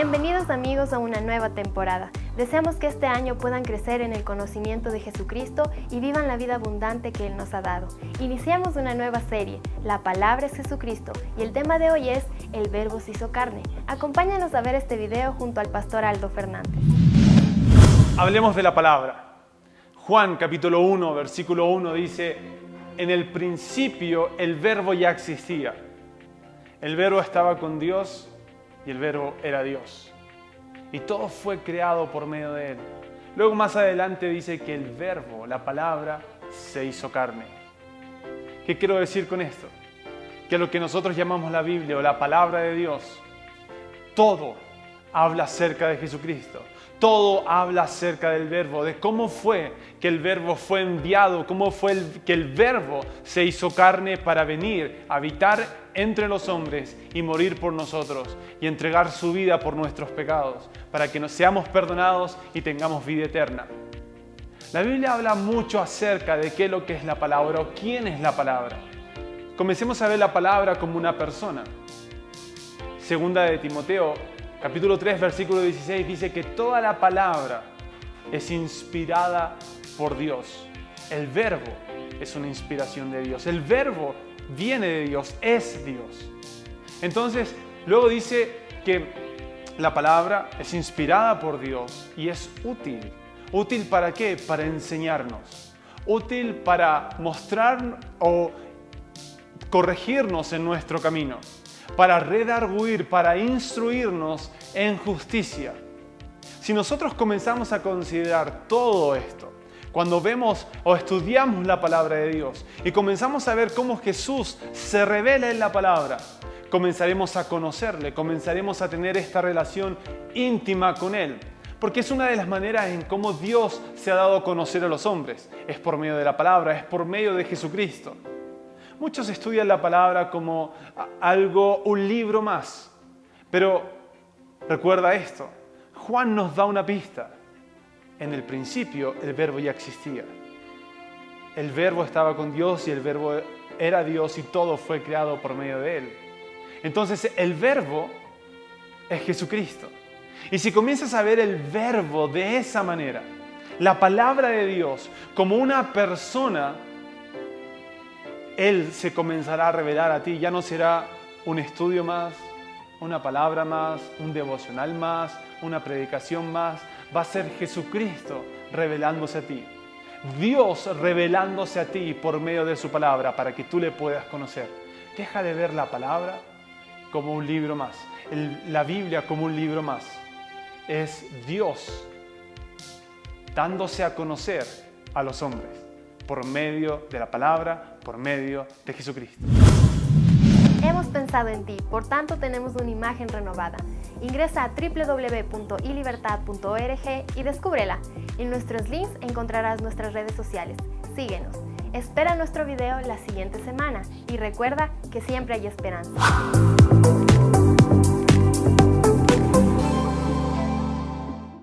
Bienvenidos amigos a una nueva temporada. Deseamos que este año puedan crecer en el conocimiento de Jesucristo y vivan la vida abundante que Él nos ha dado. Iniciamos una nueva serie, La Palabra es Jesucristo, y el tema de hoy es El Verbo se hizo carne. Acompáñanos a ver este video junto al pastor Aldo Fernández. Hablemos de la palabra. Juan capítulo 1, versículo 1 dice: en el principio el verbo ya existía. El verbo estaba con Dios y el verbo era Dios. Y todo fue creado por medio de Él. Luego más adelante dice que el verbo, la palabra, se hizo carne. ¿Qué quiero decir con esto? Que lo que nosotros llamamos la Biblia o la palabra de Dios, todo habla acerca de Jesucristo. Todo habla acerca del verbo, de cómo fue que el verbo fue enviado, cómo fue que el verbo se hizo carne para venir, habitar entre los hombres y morir por nosotros y entregar su vida por nuestros pecados, para que nos seamos perdonados y tengamos vida eterna. La Biblia habla mucho acerca de qué es lo que es la palabra o quién es la palabra. Comencemos a ver la palabra como una persona. Segunda de Timoteo, capítulo 3, versículo 16, dice que toda la palabra es inspirada por Dios. El verbo es una inspiración de Dios. El verbo viene de Dios, es Dios. Entonces, luego dice que la palabra es inspirada por Dios y es útil. ¿Útil para qué? Para enseñarnos. Útil para mostrar o corregirnos en nuestro camino. Para redarguir, para instruirnos en justicia. Si nosotros comenzamos a considerar todo esto, cuando vemos o estudiamos la palabra de Dios y comenzamos a ver cómo Jesús se revela en la palabra, comenzaremos a conocerle, comenzaremos a tener esta relación íntima con Él. Porque es una de las maneras en cómo Dios se ha dado a conocer a los hombres. Es por medio de la palabra, es por medio de Jesucristo. Muchos estudian la palabra como un libro más. Pero recuerda esto, Juan nos da una pista. En el principio el verbo ya existía. El verbo estaba con Dios y el verbo era Dios y todo fue creado por medio de Él. Entonces el verbo es Jesucristo. Y si comienzas a ver el verbo de esa manera, la palabra de Dios como una persona, Él se comenzará a revelar a ti. Ya no será un estudio más, una palabra más, un devocional más, una predicación más. Va a ser Jesucristo revelándose a ti. Dios revelándose a ti por medio de su palabra para que tú le puedas conocer. Deja de ver la palabra como un libro más. La Biblia como un libro más. Es Dios dándose a conocer a los hombres por medio de la palabra, por medio de Jesucristo. Hemos pensado en ti, por tanto tenemos una imagen renovada. Ingresa a www.ilibertad.org y descúbrela. En nuestros links encontrarás nuestras redes sociales. Síguenos. Espera nuestro video la siguiente semana y recuerda que siempre hay esperanza.